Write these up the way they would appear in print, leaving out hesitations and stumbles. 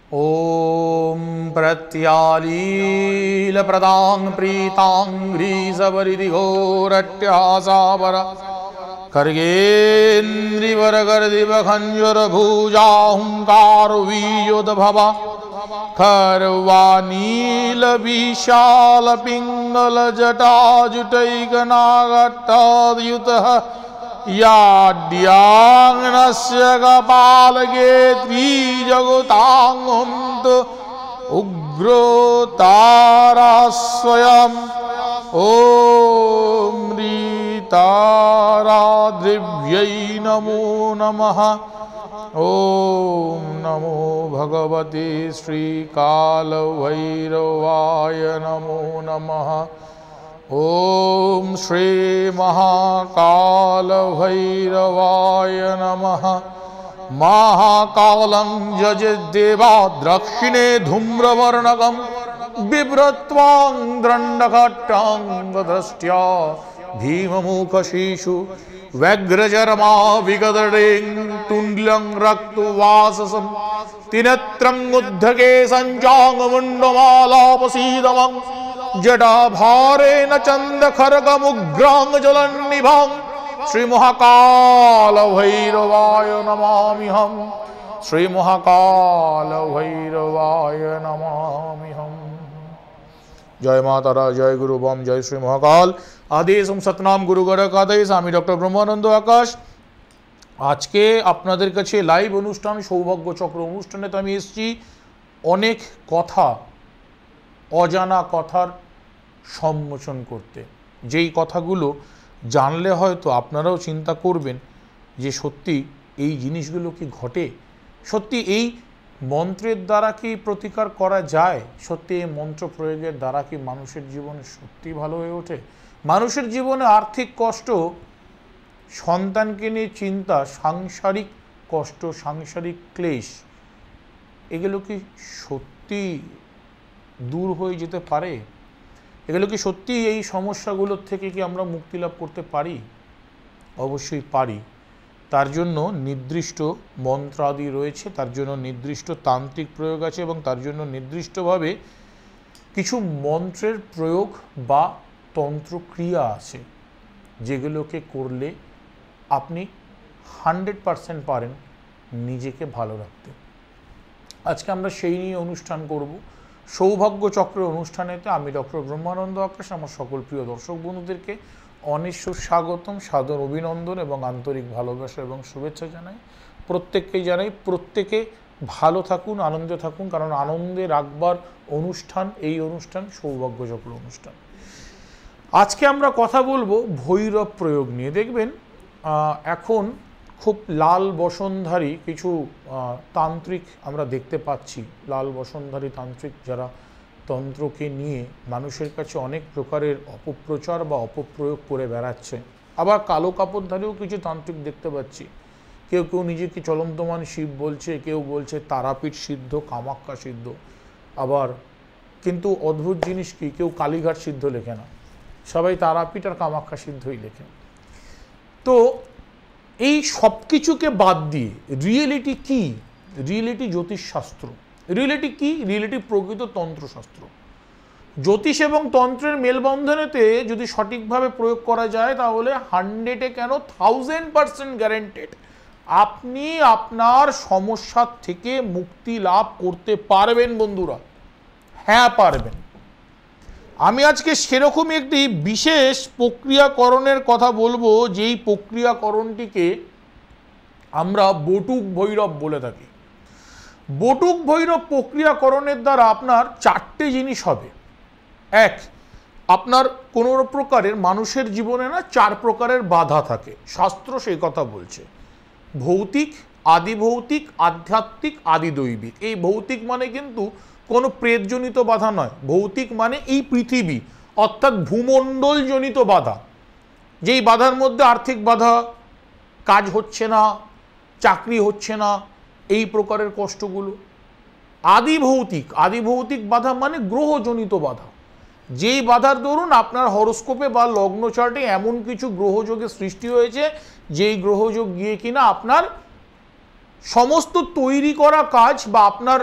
ॐ प्रत्यालीलप्रदां प्रीताङ्घ्रीसपरिधिघोरट्यासावर खर्गेन्द्रिवरगर्दिवखञ्जरभुजाहुङ्कारवीयोदभव खर्वानीलविशालपिङ्गलजटाजुटैकनागट्टाद्युतः याड्याङ्गनस्य कपालगे त्रिजगताङ्गन्तु उग्रतारा स्वयं ॐ ह्रीताराद्रिभ्यै नमो नमः। ॐ नमो भगवते श्रीकालभैरवाय नमो नमः। ॐ श्री महाकालभैरवाय नमः। महाकालं यजदेवा दक्षिणे धूम्रवर्णकं बिभ्रत्वां दण्डखट्टाङ्गदृष्ट्या भीममुखशिशु व्यग्रचर्मा विगतडें तुण्ड्लं रक्तवाससं त्रिनेत्रं उद्धके सञ्चाङ्गमुण्डमालापसीदमं जटाभारेण चन्दखर्गमुग्राङ्गजलन्निभां श्रीमहाकालभैरवाय नमाम्यहं। श्रीमहाकालभैरवाय नमाम्यहं। जय मातारा, जय गुरु बम, जय श्री महाकाल। आदेश सतनाम गुरु गणक आदेश। আমি ডক্টর ব্রহ্মানন্দ আকাশ। আজকে আপনাদের কাছে লাইভ অনুষ্ঠান সৌভাগ্য চক্র অনুষ্ঠানে তো আমি এসেছি অনেক কথা, অজানা কথার সম্মোচন করতে। যেই কথাগুলো জানলে হয়তো আপনারাও চিন্তা করবেন যে সত্যি এই জিনিসগুলো কি ঘটে, সত্যি এই মন্ত্রের দ্বারা কি প্রতিকার করা যায়, সত্যি এই মন্ত্র প্রয়োগের দ্বারা কি মানুষের জীবনে সত্যি ভালো হয়ে ওঠে, মানুষের জীবনে আর্থিক কষ্ট, সন্তানকে নিয়ে চিন্তা, সাংসারিক কষ্ট, সাংসারিক ক্লেশ, এগুলো কি সত্যি দূর হয়ে যেতে পারে? এগুলো কি সত্যি এই সমস্যাগুলোর থেকে কি আমরা মুক্তি লাভ করতে পারি? অবশ্যই পারি। তার জন্য নির্দিষ্ট মন্ত্রাদি রয়েছে, তার জন্য নির্দিষ্ট তান্ত্রিক প্রয়োগ আছে এবং তার জন্য নির্দিষ্টভাবে কিছু মন্ত্রের প্রয়োগ বা তন্ত্রক্রিয়া আছে যেগুলোকে করলে আপনি 100% পারেন নিজেকে ভালো রাখতে। আজকে আমরা সেই নিয়ে অনুষ্ঠান করব। সৌভাগ্য চক্রের অনুষ্ঠানেতে আমি ডক্টর ব্রহ্মানন্দ আকাশ আমার সকল প্রিয় দর্শক বন্ধুদেরকে অনিশ্বর স্বাগতম, সাদর অভিনন্দন এবং আন্তরিক ভালোবাসা এবং শুভেচ্ছা জানাই। প্রত্যেককেই জানাই প্রত্যেকে ভালো থাকুন, আনন্দে থাকুন, কারণ আনন্দে রাখবার অনুষ্ঠান এই অনুষ্ঠান সৌভাগ্য চক্র অনুষ্ঠান। আজকে আমরা কথা বলবো ভৈরব প্রয়োগ নিয়ে। দেখবেন এখন খুব লাল বসনধারী কিছু তান্ত্রিক আমরা দেখতে পাচ্ছি, লাল বসনধারী তান্ত্রিক যারা তন্ত্রকে নিয়ে মানুষের কাছে অনেক প্রকারের অপপ্রচার বা অপপ্রয়োগ করে বেড়াচ্ছে। আবার কালো কাপড়ধারীও কিছু তান্ত্রিক দেখতে পাচ্ছি। কেউ কেউ নিজেকে চলন্তমান শিব বলছে, কেউ বলছে তারাপীঠ সিদ্ধ, কামাখ্যা সিদ্ধ। আবার কিন্তু অদ্ভুত জিনিস কি, কেউ কালীঘাট সিদ্ধ লেখে না, সবাই তারাপীঠ আর কামাখ্যা সিদ্ধই লেখে। তো এই সব কিছুকে বাদ দিয়ে রিয়েলিটি কি? রিয়েলিটি জ্যোতিষশাস্ত্র। রিয়েলিটি কি? রিয়েলিটি প্রকৃত তন্ত্রশাস্ত্র। জ্যোতিষ এবং তন্ত্রের মেলবন্ধনেতে যদি সঠিকভাবে প্রয়োগ করা যায় তাহলে 100-এ কেন 1000% গ্যারেন্টেড আপনি আপনার সমস্যার থেকে মুক্তি লাভ করতে পারবেন বন্ধুরা। হ্যাঁ পারবেন। আমি আজকে সেরকমই একটি বিশেষ প্রক্রিয়াকরণের কথা বলবো, যেই প্রক্রিয়াকরণটিকে আমরা বটুক ভৈরব বলে থাকি। বটুক ভৈরব প্রক্রিয়াকরণের দ্বারা আপনার 4টে জিনিস হবে। এক, আপনার কোনো প্রকারের মানুষের জীবনে না 4 প্রকারের বাধা থাকে, শাস্ত্র সেই কথা বলছে। ভৌতিক, আদিভৌতিক, আধ্যাত্মিক, আদিদৈবিক। এই ভৌতিক মানে কিন্তু কোনো প্রেতজনিত বাধা নয়। ভৌতিক মানে এই পৃথিবী অর্থাৎ ভূমণ্ডলজনিত বাধা, যেই বাধার মধ্যে আর্থিক বাধা, কাজ হচ্ছে না, চাকরি হচ্ছে না, এই প্রকারের কষ্টগুলো। আদিভৌতিক, আদিভৌতিক বাধা মানে গ্রহজনিত বাধা, যেই বাধার দরুন আপনার হরোস্কোপে বা লগ্ন চার্টে এমন কিছু গ্রহযোগের সৃষ্টি হয়েছে যেই গ্রহযোগ গিয়ে কিনা আপনার সমস্ত তৈরি করা কাজ বা আপনার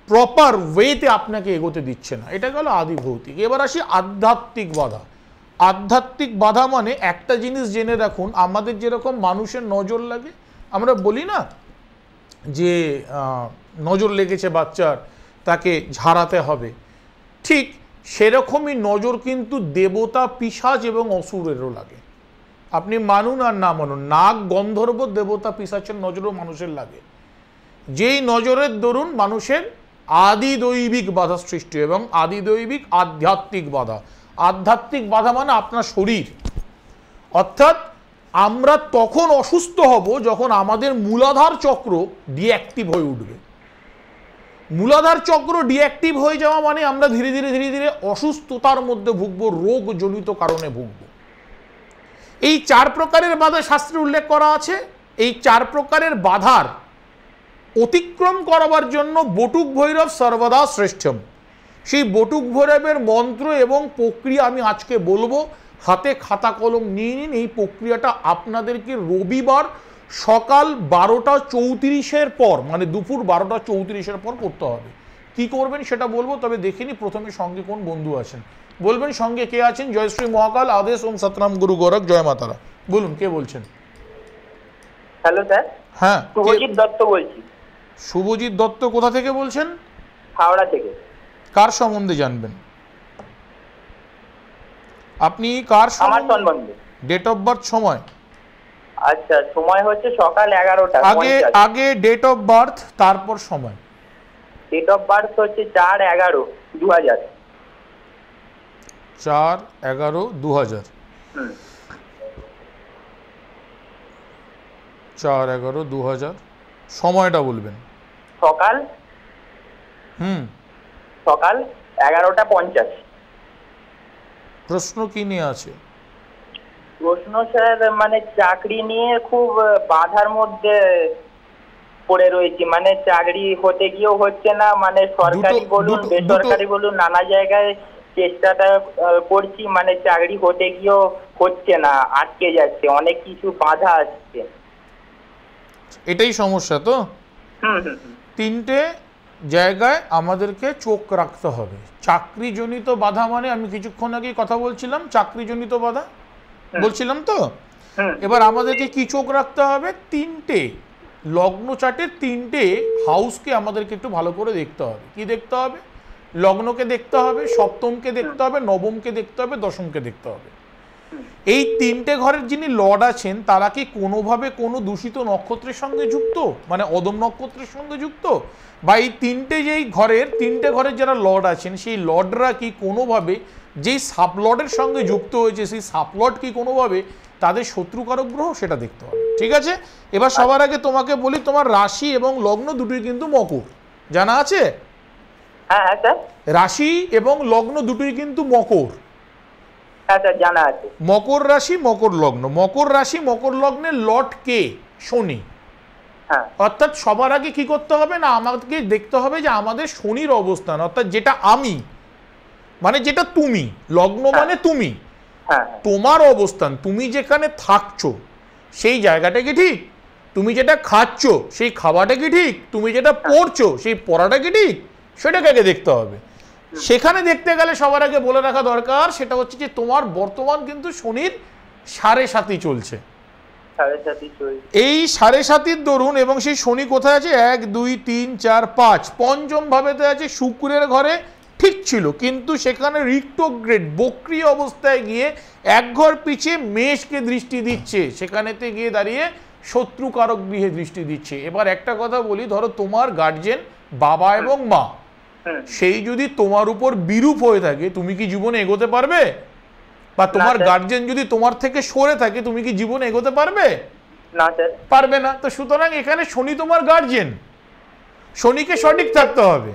প্রপার ওয়েতে আপনাকে এগোতে দিচ্ছে না। এটা গেল আদি ভৌতিক। এবার আসি আধ্যাত্মিক বাধা। আধ্যাত্মিক বাধা মানে একটা জিনিস জেনে রাখুন, আমাদের যেরকম মানুষের নজর লাগে, আমরা বলি না যে নজর লেগেছে বাচ্চার, তাকে ঝাড়াতে হবে, ঠিক সেরকমই নজর কিন্তু দেবতা, পিশাচ এবং অসুরেরও লাগে। আপনি মানুন আর না মানুন, নাগ, গন্ধর্ব, দেবতা, পিশাচের নজরও মানুষের লাগে। যেই নজরের দরুন মানুষের আদি দৈবিক বাধা সৃষ্টি এবং আদি দৈবিক আধ্যাত্মিক বাধা। আধ্যাত্মিক বাধা মানে আপনার শরীর, অর্থাৎ আমরা তখন অসুস্থ হব যখন আমাদের মূলাধার চক্র ডিঅ্যাক্টিভ হয়ে উঠবে। মূলাধার চক্র ডিঅ্যাক্টিভ হয়ে যাওয়া মানে আমরা ধীরে ধীরে ধীরে ধীরে অসুস্থতার মধ্যে ভুগবো, রোগজনিত কারণে ভুগবো। এই 4 প্রকারের বাধা শাস্ত্রে উল্লেখ করা আছে। এই 4 প্রকারের বাধার অতিক্রম করাবার জন্য বটুক ভৈরব সর্বদা শ্রেষ্ঠম। সেই বটুক ভৈরবের মন্ত্র এবং প্রক্রিয়া আমি আজকে বলবো। হাতে খাতা কলম নিয়ে নিন। এই প্রক্রিয়াটা আপনাদেরকে রবিবার সকাল 12:34 পর, মানে দুপুর 12:34 পর করতে হবে। কি করবেন সেটা বলবো, তবে দেখিনি প্রথমে সঙ্গে কোন বন্ধু আছেন। বলবেন সঙ্গে কে আছেন? জয়শ্রী মহাকাল, আদেশ ওম সতনাম গুরু গোরখ, জয় মাতারা। বলুন কে বলছেন? Hello sir. হ্যাঁ, শুভজিৎ দত্ত বলছি। শুভজিৎ দত্ত কোথা থেকে বলছেন? হাওড়া থেকে। কার সম্বন্ধে জানবেন আপনি? কার সম্বন্ধে? ডেট অফ বার্থ, সময়? আচ্ছা, সময় হচ্ছে সকাল 11টা। আগে ডেট অফ বার্থ, তারপর সময়। ডেট অফ বার্থ হচ্ছে 4/11/2000। 4/11/2000। 4/11/2000। সময়টা বলবেন? সকাল 11:50। প্রশ্ন কি নিয়ে আছে? প্রশ্ন স্যার মানে চাকরি নিয়ে খুব বাধার মধ্যে পড়ে রয়েছি। মানে চাকরি হতে গিয়েও হচ্ছে না, মানে সরকারি বলুন বেসরকারি বলুন নানা জায়গায় চেষ্টাটা করছি, মানে চাকরি হতে গিয়েও হচ্ছে না, আটকে যাচ্ছে, অনেক কিছু বাধা আসছে। এটাই সমস্যা তো। 3টে জায়গায় আমাদেরকে চোখ রাখতে হবে। চাকরিজনিত বাধা মানে আমি কিছুক্ষণ আগে কথা বলছিলাম, চাকরিজনিত বাধা বলছিলাম তো। এবার আমাদেরকে কি চোখ রাখতে হবে? 3টে লগ্ন চার্টের 3টে হাউসকে আমাদেরকে একটু ভালো করে দেখতে হবে। কি দেখতে হবে? লগ্নকে দেখতে হবে, সপ্তমকে দেখতে হবে, নবমকে দেখতে হবে, দশমকে দেখতে হবে। এই 3টে ঘরের যিনি লর্ড আছেন তারা কি কোনোভাবে কোনো দূষিত নক্ষত্রের সঙ্গে যুক্ত, মানে অদম নক্ষত্রের সঙ্গে যুক্ত? বা এই 3টে ঘরের যারা লর্ড আছেন সেই লর্ডরা কি কোনোভাবে যেই সাবলর্ডের সঙ্গে যুক্ত হয়েছে সেই সাবলর্ড কি কোনোভাবে তাদের শত্রুকারক গ্রহ, সেটা দেখতে হবে। ঠিক আছে, এবার সবার আগে তোমাকে বলি, তোমার রাশি এবং লগ্ন দুটোই কিন্তু মকর, জানা আছে? হ্যাঁ স্যার। রাশি এবং লগ্ন দুটোই কিন্তু মকর। হ্যাঁ স্যার, জানা আছে। মকর রাশি, মকর লগ্ন। মকর রাশি, মকর লগ্নের লর্ড কে? শনি। অর্থাৎ সবার আগে কি করতে হবে না, আমাদেরকে দেখতে হবে যে আমাদের শনির অবস্থান, অর্থাৎ যেটা আমি মানে যেটা তুমি, লগ্ন মানে তুমি, তোমার অবস্থান, তুমি যেখানে থাকছো সেই জায়গাটা কি ঠিক? তুমি যেটা খাচ্ছ সেই খাওয়াটা কি ঠিক? তুমি যেটা পড়ছো সেই পড়াটা কি ঠিক? সেটাকে আগে দেখতে হবে। সেখানে দেখতে গেলে সবার আগে বলে রাখা দরকার সেটা হচ্ছে যে তোমার বর্তমান কিন্তু শনির 7.5 চলছে। এই 7.5 দরুন এবং সেই শনি কোথায় আছে? 1 2 3 4 5 পঞ্চম ভাবেতে আছে, শুক্রের ঘরে ঠিক ছিল, কিন্তু সেখানে রিক্টোগ্রেড বক্রি অবস্থায় গিয়ে 1 ঘর পিছিয়ে মেষকে দৃষ্টি দিচ্ছে, সেখানেতে গিয়ে দাঁড়িয়ে শত্রুকারক গৃহে দৃষ্টি দিচ্ছে। এবার একটা কথা বলি, ধরো তোমার গার্জেন বাবা এবং মা, সেই যদি তোমার উপর বিরূপ হয়ে থাকে তুমি কি জীবনে এগোতে পারবে? বা তোমার গার্জেন যদি তোমার থেকে সরে থাকে তুমি কি জীবনে এগোতে পারবে? না স্যার, পারবে না। তো সুতরাং এখানে শনি তোমার গার্জেন, শনিকে সঠিক থাকতে হবে।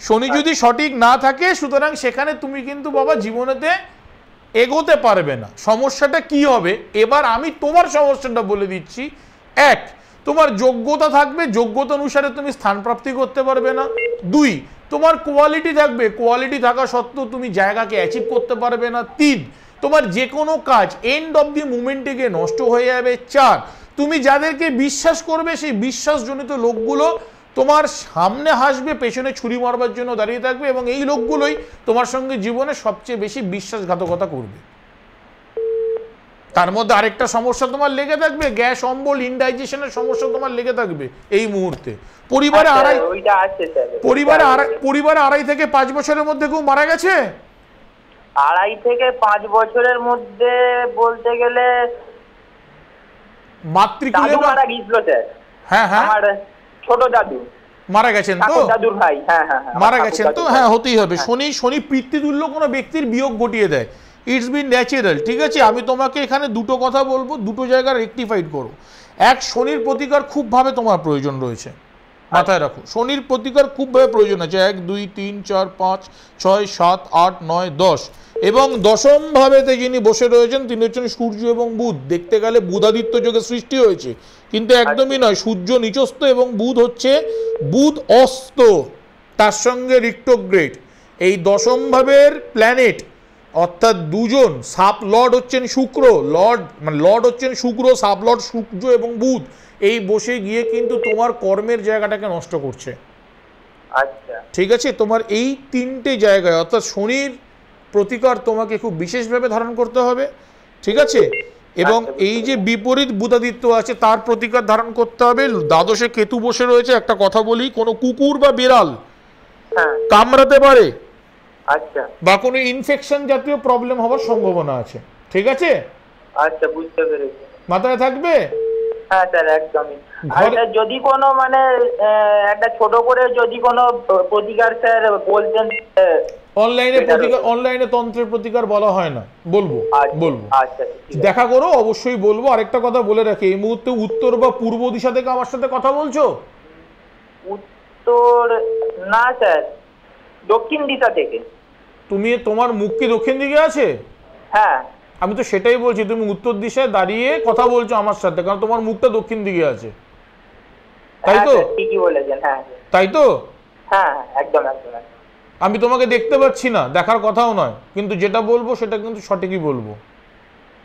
শনি যদি সঠিক না থাকে সুতরাং সেখানে তুমি কিন্তু বাবা জীবনেতে এগোতে পারবে না। সমস্যাটা কি হবে এবার আমি তোমার সমস্যাটা বলে দিচ্ছি। 1, তোমার যোগ্যতা থাকবে, যোগ্যতা অনুসারে তুমি স্থান প্রাপ্তি করতে পারবে না। 2, তোমার কোয়ালিটি থাকবে, কোয়ালিটি থাকা সত্ত্বেও তুমি জায়গাকে অ্যাচিভ করতে পারবে না। 3, তোমার যে কোনো কাজ এন্ড অফ দি মুমেন্টে গিয়ে নষ্ট হয়ে যাবে। 4, তুমি যাদেরকে বিশ্বাস করবে সেই বিশ্বাসজনিত লোকগুলো তোমার সামনে হাসবে, পেছনে ছুরি মারবার জন্য দাঁড়িয়ে থাকবে, এবং এই লোকগুলোই তোমার সঙ্গে জীবনে সবচেয়ে বেশি বিশ্বাসঘাতকতা করবে। তার মধ্যে আরেকটা সমস্যা তোমার লেগে থাকবে, গ্যাস অম্বল ইনডাইজেশনের সমস্যা তোমার লেগে থাকবে এই মুহূর্তে। পরিবারে আড়াই থেকে 5 বছরের মধ্যে কেউ মারা গেছে? 2.5 থেকে 5 বছরের মধ্যে বলতে গেলে মাতৃকুলে মারা গিয়েছিল স্যার। হ্যাঁ হ্যাঁ, আমার ছোট দাদু মারা গেছেন তো, দাদুর ভাই। হ্যাঁ হ্যাঁ, মারা গেছেন তো, হ্যাঁ হতেই হবে। শনি পিতৃতুল্য কোনো ব্যক্তির বিয়োগ ঘটিয়ে দেয়, ইটস বিন ন্যাচারাল। ঠিক আছে, আমি তোমাকে এখানে দুটো কথা বলবো, দুটো জায়গা রেকটিফাইড করো। এক, শনির প্রতিকার খুবভাবে তোমার প্রয়োজন রয়েছে, মাথায় রাখো। শনির প্রতিকার খুবভাবে প্রয়োজন আছে। 1 2 3 4 5 6 7 8 9 10, এবং দশম ভাবেতে যিনি বসে রয়েছেন তিনি হচ্ছেন সূর্য এবং বুধ। দেখতে গেলে বুধাদিত্য যোগে সৃষ্টি হয়েছে, কিন্তু একদমই নয়। সূর্য নিচস্থ এবং বুধ অস্ত, তার সঙ্গে রিক্টোগ্রেড। এই দশম ভাবের প্ল্যানেট অর্থাৎ দুজন সাব লর্ড হচ্ছেন শুক্র, লর্ড হচ্ছেন শুক্র, সাব লর্ড সূর্য এবং বুধ। এই বসে গিয়ে কিন্তু তোমার কর্মের জায়গাটাকে নষ্ট করছে। আচ্ছা, ঠিক আছে, তোমার এই 3টে জায়গায় অর্থাৎ শনির প্রতিকার তোমাকে খুব বিশেষভাবে ধারণ করতে হবে। ঠিক আছে, এবং এই যে বিপরীত বুধাদিত্য আছে তার প্রতিকার ধারণ করতে হবে। দ্বাদশে কেতু বসে রয়েছে। একটা কথা বলি, কোনো কুকুর বা বিড়াল কামড়াতে পারে, আচ্ছা, বা কোনো ইনফেকশন জাতীয় প্রবলেম হওয়ার সম্ভাবনা আছে। ঠিক আছে, আচ্ছা, বুঝতে পেরেছি। মাথায় থাকবে? হ্যাঁ স্যার, একদমই। আচ্ছা, যদি কোনো মানে একটা ছোট করে যদি কোনো প্রতিকার স্যার বলতেন। অনলাইনে তন্ত্রের প্রতিকার বলা হয় না, বলবো। আচ্ছা, দেখা করো, অবশ্যই বলবো। আরেকটা কথা বলে রাখি, এই মুহূর্তে উত্তর বা পূর্ব দিশা থেকে আমার সাথে কথা বলছো? উত্তর না স্যার, দক্ষিণ দিশা থেকে। তোমার মুখ কি দক্ষিণ দিকে আছে? হ্যাঁ, আমি তো সেটাই বলছি, তুমি উত্তর দিশায় দাঁড়িয়ে কথা বলছো আমার সাথে, কারণ তোমার মুখটা দক্ষিণ দিকে আছে, তাই তো? ঠিকই বলেছেন। হ্যাঁ, তাই তো? হ্যাঁ, একদম একদম। আমি তোমাকে দেখতে পাচ্ছি না, দেখার কথাও নয়, কিন্তু যেটা বলবো সেটা কিন্তু সঠিকই বলবো।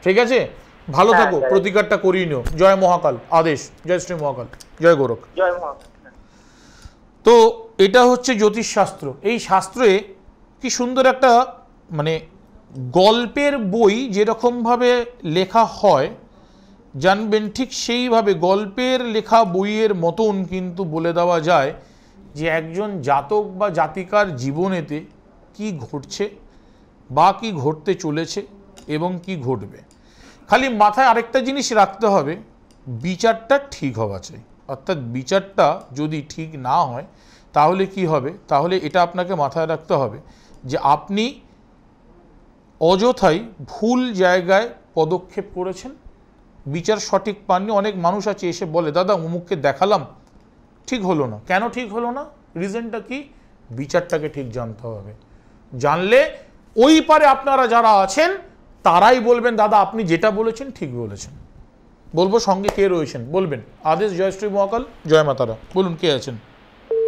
ঠিক আছে, ভালো থাকো, প্রতিকারটা করিয়ে নিও। জয় মহাকাল, আদেশ। জয় শ্রী মহাকাল, জয় গোরখ। জয় মহাকাল। তো এটা হচ্ছে জ্যোতিষ শাস্ত্র। এই শাস্ত্রে কি সুন্দর একটা মানে গল্পের বই যেরকমভাবে লেখা হয় জানবেন, ঠিক সেইভাবে গল্পের লেখা বইয়ের মতন কিন্তু বলে দেওয়া যায় যে একজন জাতক বা জাতিকার জীবনেতে কি ঘটছে বা কি ঘটতে চলেছে এবং কি ঘটবে। খালি মাথায় আরেকটা জিনিস রাখতে হবে, বিচারটা ঠিক হওয়া চাই। অর্থাৎ বিচারটা যদি ঠিক না হয় তাহলে কি হবে, তাহলে এটা আপনাকে মাথায় রাখতে হবে যে আপনি অযথাই ভুল জায়গায় পদক্ষেপ করেছেন, বিচার সঠিক পাননি। অনেক মানুষ আছে এসে বলে, দাদা অমুককে দেখালাম, ঠিক হলো না। কেন ঠিক হলো না? রিজনটা কি? বিচারটাকে ঠিক জানতে হবে। জানলে ওই পারে আপনারা যারা আছেন তারাই বলবেন, দাদা আপনি যেটা বলেছেন ঠিক বলেছেন। বলবো সঙ্গে কে রয়েছেন বলবেন। আদেশ। জয় শ্রী মহাকাল, জয় মা তারা। বলুন কে আছেন?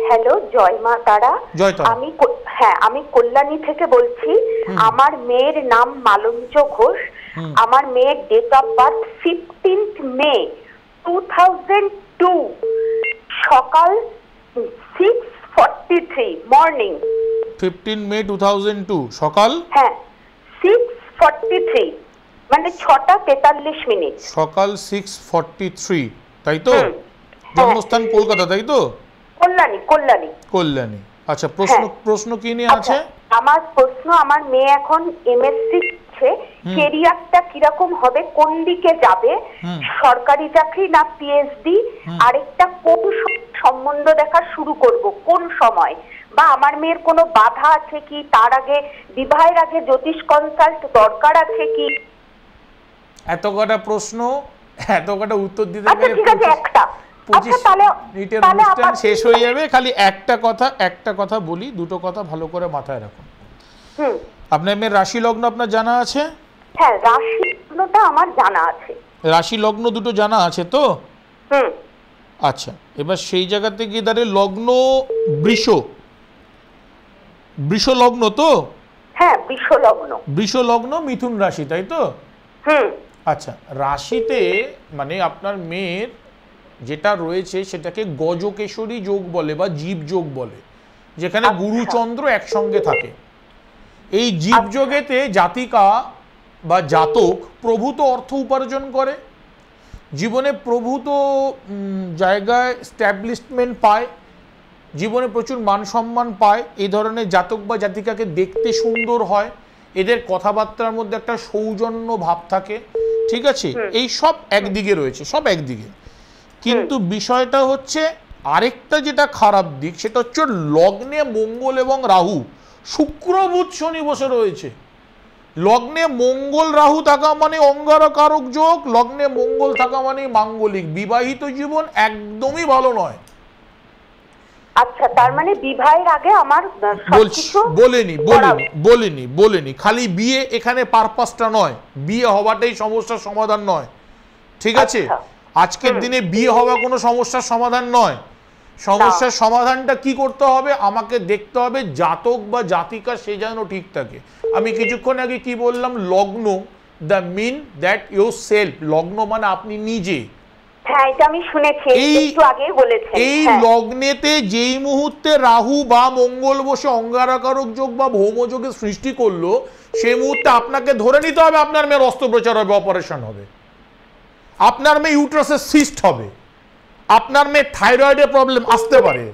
হ্যালো, জয় মা তারা। জয় তারা। আমি কল্যাণী থেকে বলছি। আমার মেয়ের নাম মালঞ্চ ঘোষ। আমার মেয়ের ডেট অফ বার্থ 15th মে 2002, সকাল 6:43 মর্নিং। 15 মে 2002 সকাল? হ্যাঁ, 6:43 মানে 6:43। সকাল 6:43, তাই তো? জন্মস্থান কলকাতা, তাই তো? কল্যাণী। আচ্ছা, প্রশ্ন কি নিয়ে আছে? আমার প্রশ্ন, আমার মেয়ে এখন এমএসসি করছে, ক্যারিয়ারটা কিরকম হবে, কোন দিকে যাবে, সরকারি চাকরি না পিএইচডি, আরেকটা কোন সম্বন্ধ দেখা শুরু করব, কোন সময়, বা আমার মেয়ের কোনো বাধা আছে কি, তার আগে বিবাহের আগে জ্যোতিষ কনসাল্ট দরকার আছে কি? এত কটা প্রশ্ন, এত কটা উত্তর দিতে গেলে ঠিক আছে, একটা শেষ হয়ে যাবে। খালি একটা কথা বলি, দুটো কথা ভালো করে মাথায় রাখুন। আপনার মেয়ের রাশি লগ্ন আপনার জানা আছে? হ্যাঁ, রাশি লগ্নটা আমার জানা আছে। রাশি লগ্ন দুটো জানা আছে তো? আচ্ছা, এবার সেই জায়গাতে গিয়ে দাঁড়িয়ে লগ্ন বৃষ লগ্ন তো? হ্যাঁ, বৃষ লগ্ন মিথুন রাশি, তাই তো? আচ্ছা, রাশিতে মানে আপনার মেয়ের যেটা রয়েছে সেটাকে গজকেশরী যোগ বলে বা জীব যোগ বলে, যেখানে গুরুচন্দ্র একসঙ্গে থাকে। এই জীব যোগেতে জাতিকা বা জাতক প্রভূত অর্থ উপার্জন করে, জীবনে প্রভূত জায়গায় স্ট্যাবলিশমেন্ট পায়, জীবনে প্রচুর মান সম্মান পায়। এই ধরনের জাতক বা জাতিকাকে দেখতে সুন্দর হয়, এদের কথাবার্তার মধ্যে একটা সৌজন্য ভাব থাকে, ঠিক আছে? এই সব একদিকে রয়েছে, সব একদিকে। কিন্তু বিষয়টা হচ্ছে আরেকটা যেটা খারাপ দিক, সেটা হচ্ছে লগ্নে মঙ্গল এবং রাহু, শুক্র বুধ শনি বসে রয়েছে। লগ্নে মঙ্গল রাহু থাকা মানে অঙ্গারকারক যোগ, লগ্নে মঙ্গল থাকা মানে মাঙ্গলিক। বিবাহিত জীবন একদমই ভালো নয়। আচ্ছা, তার মানে বিবাহের আগে আমার বলিনি খালি বিয়ে এখানে পারপাসটা নয়, বিয়ে হওয়াটাই সমস্যার সমাধান নয়, ঠিক আছে? আজকের দিনে বিয়ে হওয়া কোনো সমস্যার সমাধান নয়। সমস্যার সমাধানটা কি করতে হবে? আমাকে দেখতে হবে জাতক বা জাতিকা সে যেন ঠিক থাকে। আমি কিছুক্ষণ আগে কি বললাম? লগ্ন, the mean that yourself. লগ্ন মানে আপনি নিজে। এই লগ্নেতে যেই মুহূর্তে রাহু বা মঙ্গল বসে অঙ্গারকারক যোগ বা ভৌম যোগের সৃষ্টি করলো, সেই মুহূর্তে আপনাকে ধরে নিতে হবে আপনার মেয়ের অস্ত্রোপচার হবে, অপারেশন হবে, আপনার মেয়ে ইউট্রাসের সিস্ট হবে, আপনার মেয়ের থাইরয়েডের প্রবলেম আসতে পারে,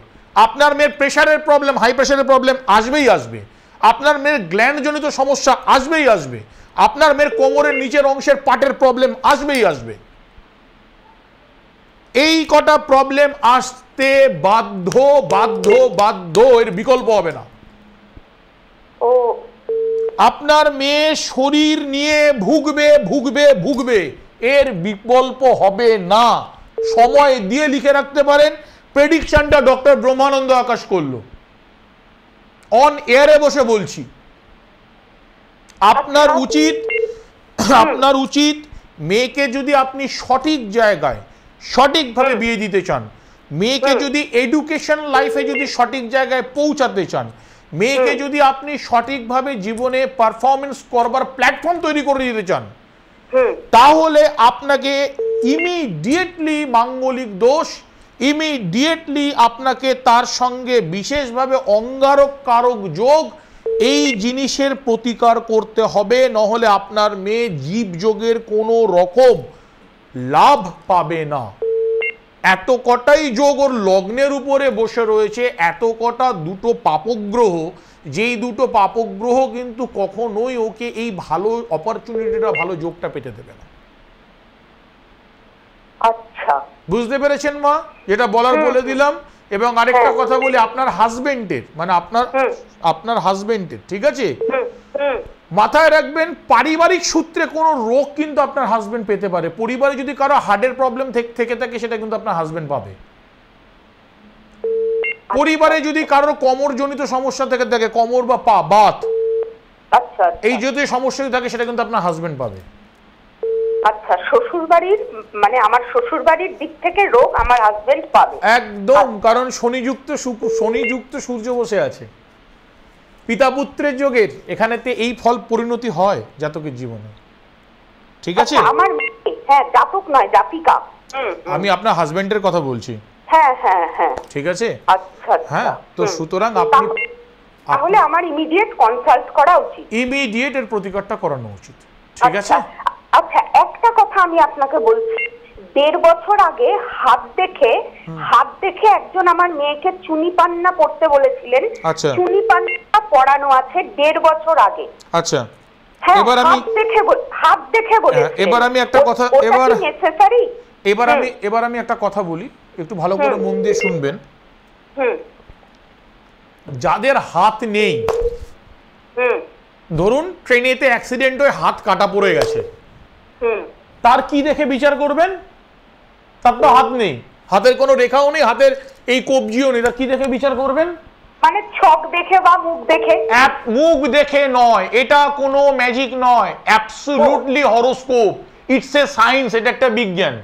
আপনার মেয়ের প্রেশারের প্রবলেম, হাই প্রেশারের প্রবলেম আসবেই আসবে, আপনার মেয়ের গ্ল্যান্ডজনিত সমস্যা আসবেই আসবে, আপনার মেয়ের কোমরের নিচের অংশের পাটের প্রবলেম আসবেই আসবে। এই কটা প্রবলেম আসতে বাধ্য বাধ্য বাধ্য, এর বিকল্প হবে না। আপনার মেয়ে শরীর নিয়ে ভুগবে ভুগবে ভুগবে, এর বিকল্প হবে না। সময় দিয়ে লিখে রাখতে পারেন, প্রেডিকশনটা ডক্টর ব্রহ্মানন্দ আকাশ করলো, অন এয়ারে বসে বলছি। আপনার উচিত মেয়েকে যদি আপনি সঠিক জায়গায় সঠিকভাবে বিয়ে দিতে চান, মেয়েকে যদি এডুকেশন লাইফে যদি সঠিক জায়গায় পৌঁছাতে চান, মেয়েকে যদি আপনি সঠিকভাবে জীবনে পারফরমেন্স করবার প্ল্যাটফর্ম তৈরি করে দিতে চান, তাহলে আপনাকে ইমিডিয়েটলি মাঙ্গলিক দোষ, ইমিডিয়েটলি আপনাকে তার সঙ্গে বিশেষভাবে অঙ্গারক কারক যোগ, এই জিনিসের প্রতিকার করতে হবে। নহলে আপনার মেয়ে জীব যোগের কোনো রকম লাভ পাবে না। এত কটাই যোগ ওর লগ্নের উপরে বসে রয়েছে, এত কটা দুটো পাপগ্রহ, যেই দুটো পাপগ্রহ কিন্তু কখনোই ওকে এই ভালো অপরচুনিটিটা, ভালো যোগটা পেতে দেবে না। আচ্ছা, বুঝতে পেরেছেন মা? যেটা বলার বলে দিলাম। এবং আরেকটা কথা বলি, আপনার হাজবেন্ডের মানে আপনার হাজবেন্ডের, ঠিক আছে, মাথায় রাখবেন পারিবারিক সূত্রে কোনো রোগ কিন্তু আপনার হাজবেন্ড পেতে পারে। পরিবারে যদি কারো হার্টের প্রবলেম থেকে থাকে, সেটা কিন্তু আপনার হাজবেন্ড পাবে। পরিবারে যদি কারোর কোমরজনিত সমস্যা থেকে থাকে, কোমর বা পা বাত, এই যদি সমস্যা থাকে, সেটা কিন্তু আপনার হাজবেন্ড পাবে। আচ্ছা, শ্বশুরবাড়ির মানে আমার শ্বশুরবাড়ির দিক থেকে রোগ আমার হাজবেন্ড পাবে একদম, কারণ শনিযুক্ত সূর্য বসে আছে, পিতা পুত্রের যোগের। এখানেতে এই ফল পরিণতি হয় জাতকের জীবনে, ঠিক আছে? আমার জাতক নয়, জাতিকা। আমি আপনার হাজবেন্ডের কথা বলছি। ঠিক আছে, আচ্ছা, হ্যাঁ। তো সুতরাং আপনি তাহলে আমার ইমিডিয়েট কনসাল্ট করা উচিত, ইমিডিয়েট এর প্রতিকারটা করানো উচিত, ঠিক আছে? আচ্ছা, একটা কথা আমি আপনাকে বলছি, 1.5 বছর আগে হাত দেখে একজন আমার মেয়েকে চুনি পান্না পড়তে বলেছিলেন। চুনি পান্না পড়ানো আছে 1.5 বছর আগে। আচ্ছা, এবার আমি হাত দেখে বলেছি। এবার আমি একটা কথা এবার আমি একটা কথা বলি, একটু ভালো করে মন দিয়ে শুনবেন। যাদের হাত নেই, ধরুন ট্রেনেতে অ্যাক্সিডেন্ট হয়ে হাত কাটা পড়ে গেছে, তার কি দেখে বিচার করবেন? তার তো হাত নেই, হাতের কোনো রেখাও নেই, হাতের এই কবজিও নেই, তার কি দেখে বিচার করবেন? মানে চোখ দেখে বা মুখ দেখে? মুখ দেখে নয়, এটা কোনো ম্যাজিক নয়, absolutely horoscope, it's a science. এটা একটা বিজ্ঞান,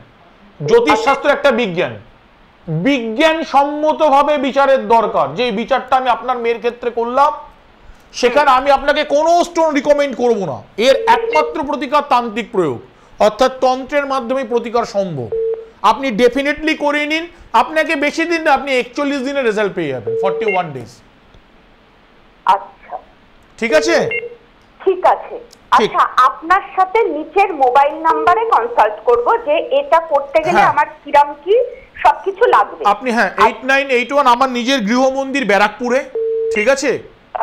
জ্যোতিষশাস্ত্র একটা বিজ্ঞান, বিজ্ঞান সম্মতভাবে বিচারের দরকার। যে বিচারটা আমি আপনার মেয়ের ক্ষেত্রে করলাম, সেখানে আমি আপনাকে কোনো স্টোন রিকমেন্ড করব না। এর একমাত্র প্রতিকার তান্ত্রিক প্রয়োগ, অর্থাৎ তন্ত্রের মাধ্যমে প্রতিকার সম্ভব। আপনি ডেফিনেটলি করে নিন। আপনাকে বেশি দিন না, আপনি 41 দিনের রেজাল্ট পেয়ে যাবেন, 41 ডেজ। আচ্ছা ঠিক আছে, ঠিক আছে। আচ্ছা, আপনার সাথে নিচের মোবাইল নাম্বারে কনসাল্ট করব যে এটা করতে গেলে আমার কিরাম কি সবকিছু লাগবে। আপনি 8981 আমার নিজের গৃহমন্দির ব্যারাকপুরে, ঠিক আছে?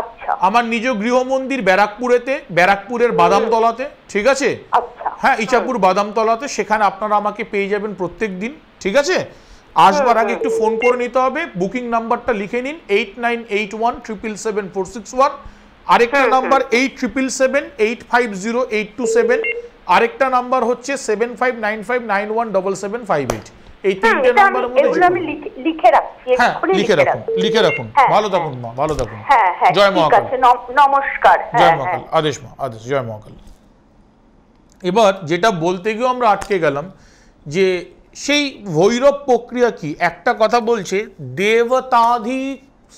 আচ্ছা, আমার নিজ গৃহমন্দির ব্যারাকপুরেতে, ব্যারাকপুরের বাদামতলাতে, ঠিক আছে? আচ্ছা, ইচাপুর বাদামতলাতে, সেখানে আপনারা আমাকে পেয়ে যাবেন প্রত্যেক দিন, ঠিক আছে? আসবার আগে একটু ফোন করে নিতে হবে। বুকিং নাম্বারটা লিখে নিন 8981777461, আরেকটা নাম্বার 8777850827, আরেকটা নাম্বার হচ্ছে 7595917758। এই তিনটে নাম্বারের মধ্যে এগুলো আমি লিখে রাখছি, লিখে রাখুন। ভালো থাকুন মা, ভালো থাকুন। জয় মহাকাল। নমস্কার। জয় মহাকাল। আদেশ মা, আদেশ। জয় মহাকাল। এবার যেটা বলতে গিয়ে আমরা আটকে গেলাম যে সেই ভৈরব প্রক্রিয়া কি, একটা কথা বলছে দেবতাধি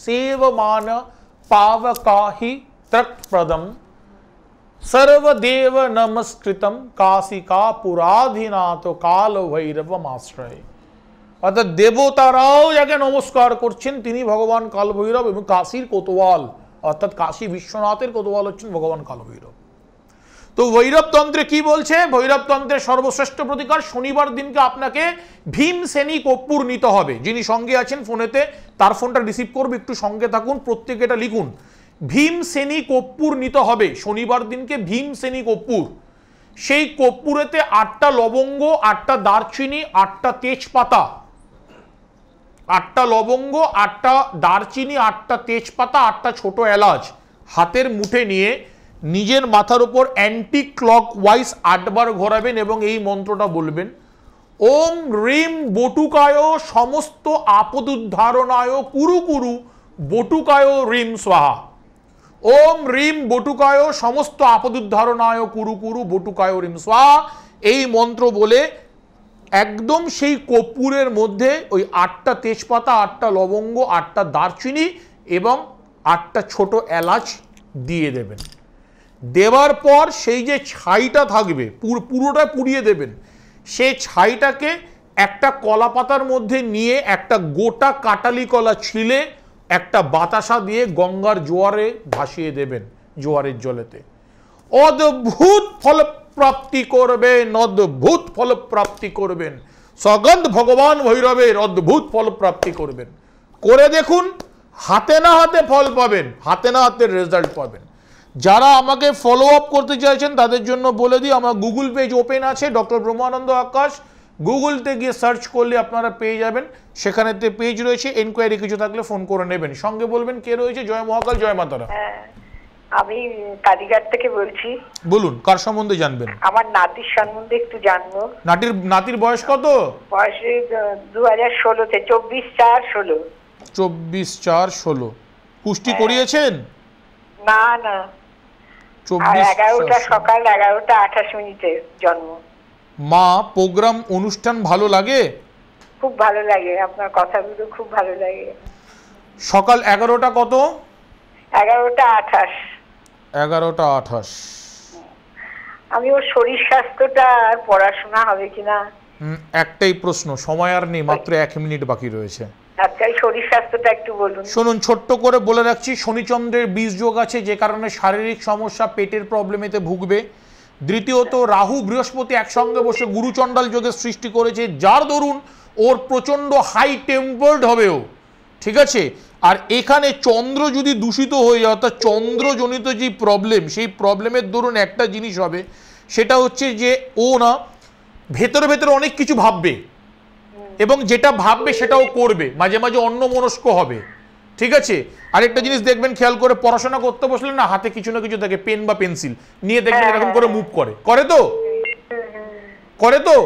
সেবমান পাবকাহি ত্রকপ্রদম সর্বদেব নমস্কৃতম কাশিকা পুরাধিনাথ কাল ভৈরবম আশ্রয়। অর্থাৎ দেবতারাও যাকে নমস্কার করছেন তিনি ভগবান কাল ভৈরব, এবং কাশীর কোতোয়াল অর্থাৎ কাশী বিশ্বনাথের কোতোয়াল হচ্ছেন ভগবান কাল ভৈরব। তো ভৈরবতন্ত্রে কি বলছে? ভৈরবতন্ত্রের সর্বশ্রেষ্ঠ প্রতিকার, শনিবার দিনকে আপনাকে ভীমসেনী কর্পূর নিতে হবে। যিনি সঙ্গে আছেন ফোনেতে তার ফোনটা রিসিভ করবে, একটু সঙ্গে থাকুন, প্রত্যেকে এটা লিখুন। ভীমসেনী কর্পূর নিতে হবে শনিবার দিনকে, ভীমসেনী কর্পূর। সেই কর্পূরেতে 8টা লবঙ্গ, 8টা দারচিনি, 8টা তেজপাতা, 8টা লবঙ্গ, 8টা দারচিনি, 8টা তেজপাতা, 8টা ছোট এলাচ হাতের মুঠে নিয়ে নিজের মাথার উপর অ্যান্টি ক্লক ওয়াইজ 8 বার ঘোরাবেন এবং এই মন্ত্রটা বলবেন, ওম রিম বটুকায় সমস্ত আপদুদ্ধারণায় কুরু কুরু বটুকায় রিম স্বাহা। ওম রিম বটুকায় সমস্ত আপদুদ্ধারণায় কুরু কুরু বটুকায় রিম স্বাহা। এই মন্ত্র বলে একদম সেই কর্পূরের মধ্যে ওই 8টা তেজপাতা, 8টা লবঙ্গ, 8টা দারচিনি এবং 8টা ছোট এলাচ দিয়ে দেবেন। দেওয়ার পর সেই যে ছাইটা থাকবে পুরোটা পুড়িয়ে দেবেন। সেই ছাইটাকে একটা কলা পাতার মধ্যে নিয়ে একটা গোটা কাটালি কলা ছিলে একটা বাতাসা দিয়ে গঙ্গার জোয়ারে ভাসিয়ে দেবেন, জোয়ারের জলেতে। অদ্ভুত ফলপ্রাপ্তি করবেন, অদ্ভুত ফলপ্রাপ্তি করবেন। সগন্ধ ভগবান ভৈরবের অদ্ভুত ফলপ্রাপ্তি করবেন। করে দেখুন, হাতে না হাতে ফল পাবেন, হাতে না হাতে রেজাল্ট পাবেন। যারা আমাকে ফলো আপ করতে চাইছেন তাদের জন্য বলে দিই, আমার গুগল পেজ ওপেন আছে, ডক্টর ব্রহ্মানন্দ আকাশ। গুগলতে গিয়ে সার্চ করলে আপনারা পেয়ে যাবেন, সেখানেতে পেজ রয়েছে। এনকোয়ারি কিছু থাকলে ফোন করে নেবেন, সঙ্গে বলবেন কে রয়েছে। জয় মহাকাল, জয় মাতারা। আমি কালীঘাট থেকে বলছি। বলুন, কার সম্বন্ধে জানবেন? আমার নাতির সম্বন্ধে একটু জানবো। নাতির বয়স কত? বয়স 2016-তে, 24/4/16। 24/4/16। পুষ্টি করিয়েছেন? না না, 11টা সকাল 11টা 28 মিনিটে জন্ম। মা, প্রোগ্রাম অনুষ্ঠান ভালো লাগে? খুব ভালো লাগে, আপনার কথাগুলো খুব ভালো লাগে। সকাল 11টা কত? 11টা 28। 11টা 28। আমি ওর শরীর স্বাস্থ্যটা আর পড়াশোনা হবে কিনা একটাই প্রশ্ন, সময় আর নেই, মাত্র 1 মিনিট বাকি রয়েছে। আচ্ছা, শরীর স্বাস্থ্যটা একটু বলুন। শুনুন, ছোট্ট করে বলে রাখছি, শনিচন্দ্রের বীজ যোগ আছে, যে কারণে শারীরিক সমস্যা, পেটের প্রবলেমেতে ভুগবে। দ্বিতীয়ত, রাহু বৃহস্পতি একসঙ্গে বসে গুরুচণ্ডাল যোগের সৃষ্টি করেছে, যার দরুন ওর প্রচণ্ড হাই টেম্পার্ড হবেও, ঠিক আছে? আর এখানে চন্দ্র যদি দূষিত হয়ে যায়, অর্থাৎ চন্দ্রজনিত যে প্রবলেম, সেই প্রবলেমের দরুন একটা জিনিস হবে, সেটা হচ্ছে যে ও না ভেতরে ভেতরে অনেক কিছু ভাববে, এবং যেটা ভাববে সেটাও করবে, মাঝে মাঝে অন্যমনস্ক হবে, ঠিক আছে? আরেকটা জিনিস দেখবেন, খেয়াল করে, পড়াশোনা করতে বসলে না হাতে কিছু না কিছু থাকে, পেন বা পেন্সিল নিয়ে দেখবেন এরকম করে মুভ করে তো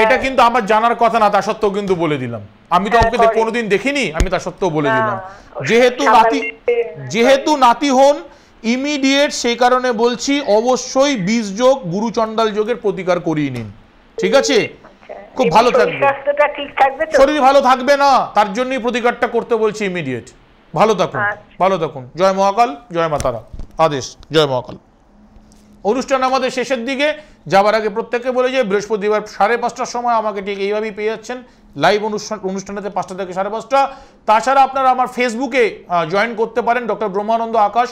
এটা কিন্তু আমার জানার কথা না, তা সত্ত্বেও কিন্তু বলে দিলাম। আমি তো ওকে কোনোদিন দেখিনি, আমি তা সত্ত্বেও বলে দিলাম। যেহেতু নাতি হন ইমিডিয়েট, সেই কারণে বলছি অবশ্যই বীজ যোগ গুরুচণ্ডাল যোগের প্রতিকার করিয়ে নিন, ঠিক আছে? খুব ভালো থাকবে, শরীর ভালো থাকবে না, তার জন্যই প্রতিকারটা করতে বলছি ইমিডিয়েট। ভালো থাকুন, ভালো থাকুন। জয় মহাকাল, জয় মাতারা। আদেশ। জয় মহাকাল। অনুষ্ঠান আমাদের শেষের দিকে যাবার আগে প্রত্যেককে বলে যে বৃহস্পতিবার 5:30টার সময় আমাকে ঠিক এইভাবেই পেয়ে যাচ্ছেন লাইভ অনুষ্ঠানেতে 5টা থেকে 5:30। তাছাড়া আপনারা আমার ফেসবুকে জয়েন করতে পারেন ডক্টর ব্রহ্মানন্দ আকাশ,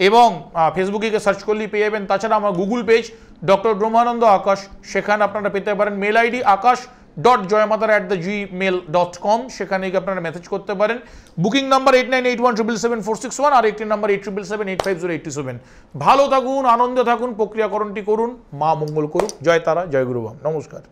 এবং ফেসবুকে সার্চ করলেই পেয়ে যাবেন। তাছাড়া আমার গুগল পেজ ডক্টর ব্রহ্মানন্দ আকাশ, সেখানে আপনারা পেতে পারেন মেল আইডি akash.joymatara@gmail.com, সেখানে গিয়ে আপনারা মেসেজ করতে পারেন। বুকিং নাম্বার 8981777461 আর একটি নাম্বার 8777850827। ভালো থাকুন, আনন্দে থাকুন, প্রক্রিয়াকরণটি করুন, মা মঙ্গল করুক। জয় তারা, জয় গুরুবাম, নমস্কার।